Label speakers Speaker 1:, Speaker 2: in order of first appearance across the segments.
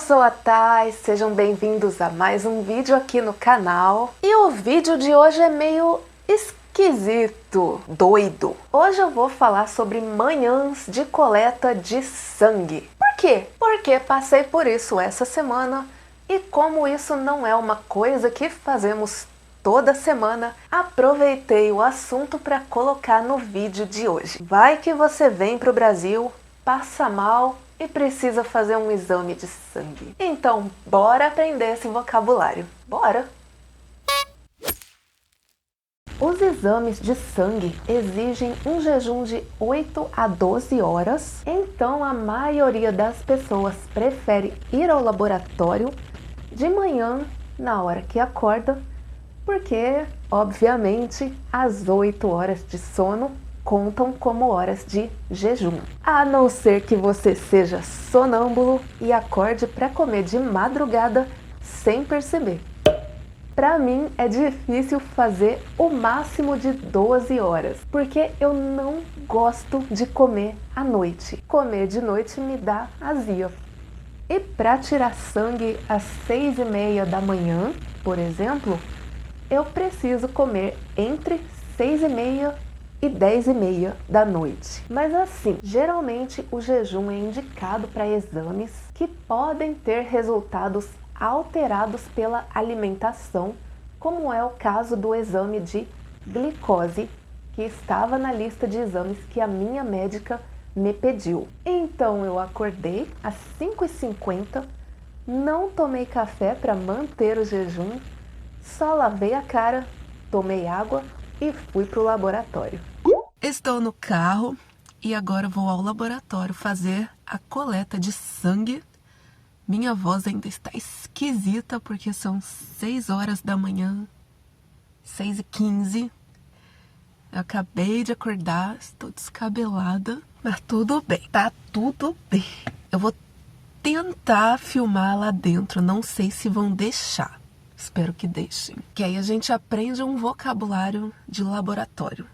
Speaker 1: sou a Thay, sejam bem-vindos a mais um vídeo aqui no canal. E o vídeo de hoje é meio esquisito, doido. Hoje eu vou falar sobre manhãs de coleta de sangue. Por quê? Porque passei por isso essa semana e como isso não é uma coisa que fazemos toda semana, aproveitei o assunto para colocar no vídeo de hoje. Vai que você vem para o Brasil, passa mal e precisa fazer um exame de sangue. Então, bora aprender esse vocabulário. Bora! Os exames de sangue exigem um jejum de 8 a 12 horas, então a maioria das pessoas prefere ir ao laboratório de manhã, na hora que acorda, porque, obviamente, as 8 horas de sono contam como horas de jejum. A não ser que você seja sonâmbulo e acorde para comer de madrugada sem perceber. Para mim é difícil fazer o máximo de 12 horas, porque eu não gosto de comer à noite. Comer de noite me dá azia. E para tirar sangue às 6h30 da manhã, por exemplo, eu preciso comer entre 6h30 e 10h30 da noite. Mas assim, geralmente o jejum é indicado para exames que podem ter resultados alterados pela alimentação, como é o caso do exame de glicose, que estava na lista de exames que a minha médica me pediu. Então eu acordei às 5h50, não tomei café para manter o jejum, só lavei a cara, tomei água e fui para o laboratório.
Speaker 2: Estou no carro e agora vou ao laboratório fazer a coleta de sangue. Minha voz ainda está esquisita porque são 6 horas da manhã, 6h15. Eu acabei de acordar, estou descabelada, mas tudo bem, tá tudo bem. Eu vou tentar filmar lá dentro, não sei se vão deixar. Espero que deixem. Que aí a gente aprende um vocabulário de laboratório.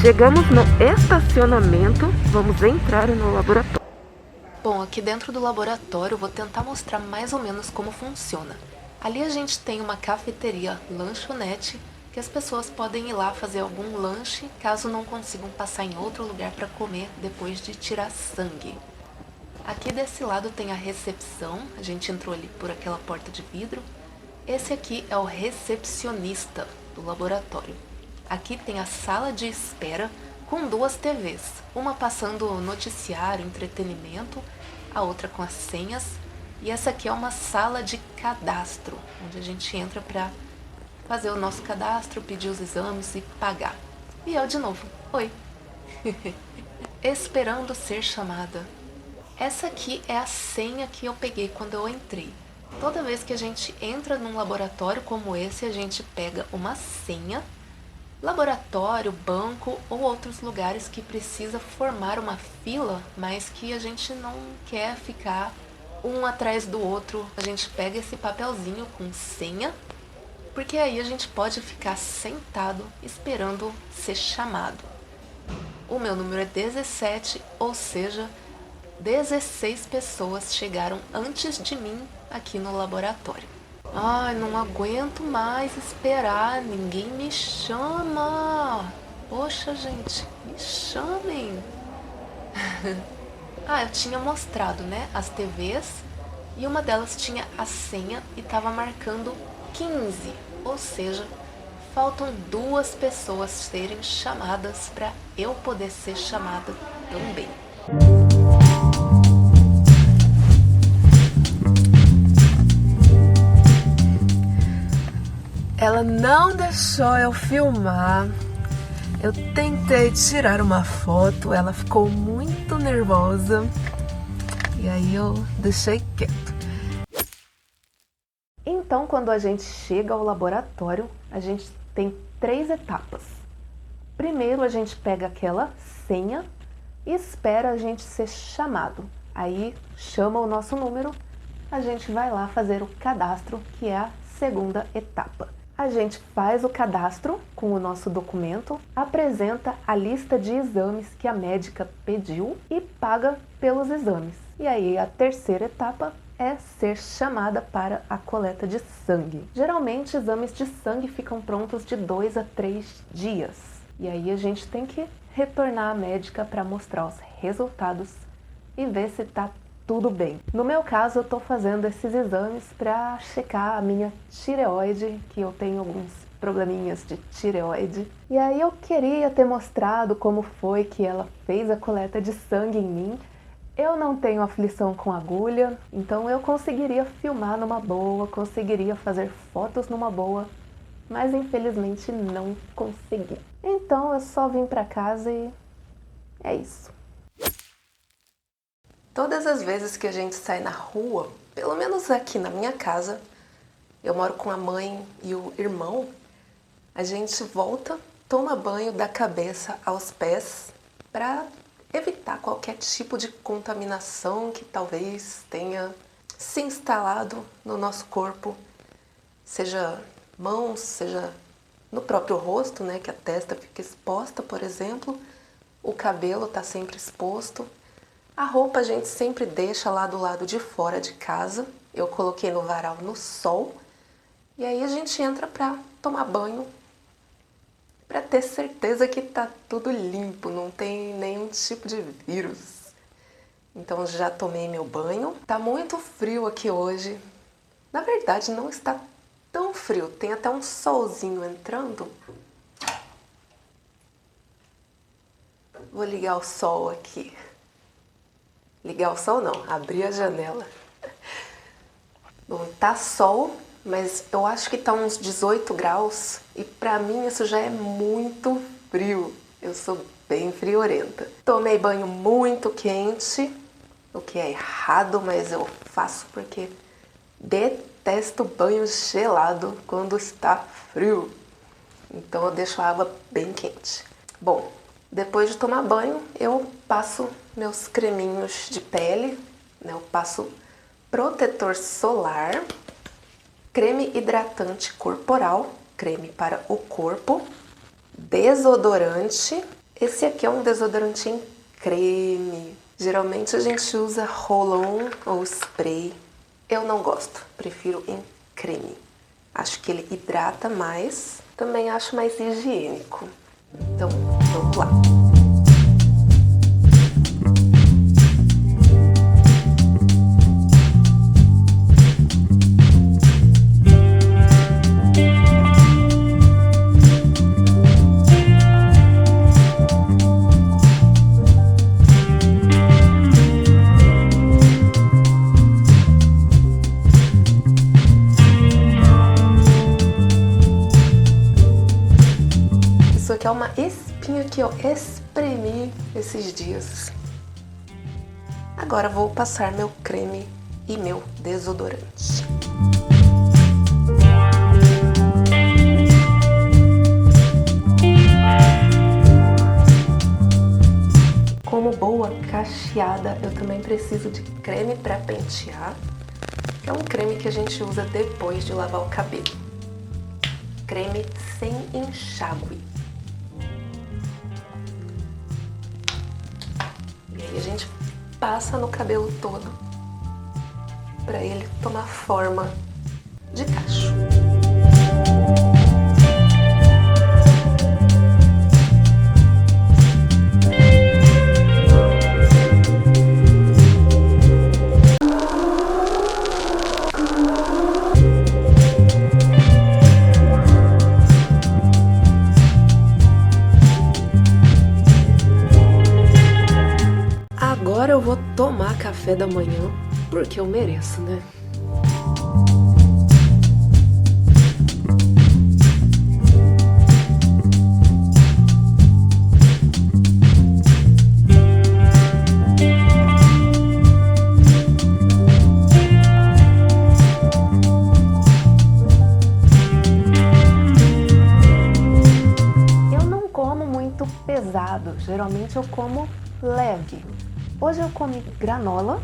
Speaker 2: Chegamos no estacionamento, vamos entrar no laboratório.
Speaker 1: Bom, aqui dentro do laboratório eu vou tentar mostrar mais ou menos como funciona. Ali a gente tem uma cafeteria lanchonete, que as pessoas podem ir lá fazer algum lanche, caso não consigam passar em outro lugar para comer depois de tirar sangue. Aqui desse lado tem a recepção, a gente entrou ali por aquela porta de vidro. Esse aqui é o recepcionista do laboratório. Aqui tem a sala de espera com 2 TVs, uma passando noticiário, entretenimento, a outra com as senhas, e essa aqui é uma sala de cadastro, onde a gente entra para fazer o nosso cadastro, pedir os exames e pagar. E eu de novo, oi! Esperando ser chamada. Essa aqui é a senha que eu peguei quando eu entrei. Toda vez que a gente entra num laboratório como esse, a gente pega uma senha. Laboratório, banco ou outros lugares que precisa formar uma fila, mas que a gente não quer ficar um atrás do outro. A gente pega esse papelzinho com senha, porque aí a gente pode ficar sentado esperando ser chamado. O meu número é 17, ou seja, 16 pessoas chegaram antes de mim aqui no laboratório. Ai, não aguento mais esperar, ninguém me chama. Poxa, gente, me chamem. Ah, eu tinha mostrado, né, as TVs e uma delas tinha a senha e estava marcando 15, ou seja, faltam 2 pessoas serem chamadas para eu poder ser chamada também. Ela não deixou eu filmar. Eu tentei tirar uma foto, ela ficou muito nervosa e aí eu deixei quieto. Então, quando a gente chega ao laboratório, a gente tem 3 etapas. Primeiro, a gente pega aquela senha e espera a gente ser chamado. Aí chama o nosso número, a gente vai lá fazer o cadastro, que é a segunda etapa. A gente faz o cadastro com o nosso documento, apresenta a lista de exames que a médica pediu e paga pelos exames. E aí a terceira etapa é ser chamada para a coleta de sangue. Geralmente exames de sangue ficam prontos de 2 a 3 dias. E aí a gente tem que retornar à médica para mostrar os resultados e ver se está tudo bem. No meu caso, eu estou fazendo esses exames para checar a minha tireoide, que eu tenho alguns probleminhas de tireoide. E aí eu queria ter mostrado como foi que ela fez a coleta de sangue em mim. Eu não tenho aflição com agulha, então eu conseguiria filmar numa boa, conseguiria fazer fotos numa boa, mas infelizmente não consegui. Então eu só vim para casa e é isso. Todas as vezes que a gente sai na rua, pelo menos aqui na minha casa, eu moro com a mãe e o irmão, a gente volta, toma banho da cabeça aos pés para evitar qualquer tipo de contaminação que talvez tenha se instalado no nosso corpo, seja mãos, seja no próprio rosto, né, que a testa fica exposta, por exemplo, o cabelo está sempre exposto. A roupa a gente sempre deixa lá do lado de fora de casa. Eu coloquei no varal no sol. E aí a gente entra para tomar banho, para ter certeza que tá tudo limpo, não tem nenhum tipo de vírus. Então já tomei meu banho. Tá muito frio aqui hoje. Na verdade não está tão frio, tem até um solzinho entrando. Vou ligar o sol aqui. Ligar o sol não, abrir a janela. Bom, tá sol, mas eu acho que tá uns 18 graus e pra mim isso já é muito frio. Eu sou bem friorenta. Tomei banho muito quente, o que é errado, mas eu faço porque detesto banho gelado quando está frio. Então eu deixo a água bem quente. Bom, depois de tomar banho, eu passo meus creminhos de pele, né? Eu passo protetor solar, creme hidratante corporal, creme para o corpo, desodorante. Esse aqui é um desodorante em creme. Geralmente a gente usa roll-on ou spray. Eu não gosto, prefiro em creme. Acho que ele hidrata mais, também acho mais higiênico. Então, vamos lá. Isso aqui é uma espinha que eu espremi esses dias. Agora vou passar meu creme e meu desodorante. Como boa cacheada, eu também preciso de creme para pentear, que é um creme que a gente usa depois de lavar o cabelo. Creme sem enxágue. E aí a gente passa no cabelo todo para ele tomar forma de cacho.
Speaker 2: Agora eu vou tomar café da manhã, porque eu mereço, né?
Speaker 1: Eu não como muito pesado, geralmente eu como leve. Hoje eu comi granola,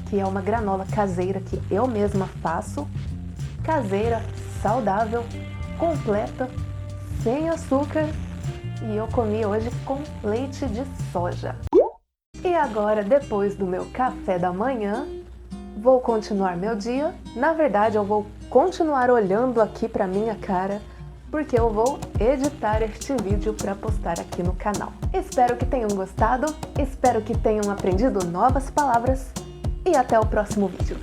Speaker 1: que é uma granola caseira que eu mesma faço, caseira, saudável, completa, sem açúcar, e eu comi hoje com leite de soja. E agora, depois do meu café da manhã, vou continuar meu dia. Na verdade, eu vou continuar olhando aqui para minha cara, porque eu vou editar este vídeo para postar aqui no canal. Espero que tenham gostado, espero que tenham aprendido novas palavras e até o próximo vídeo.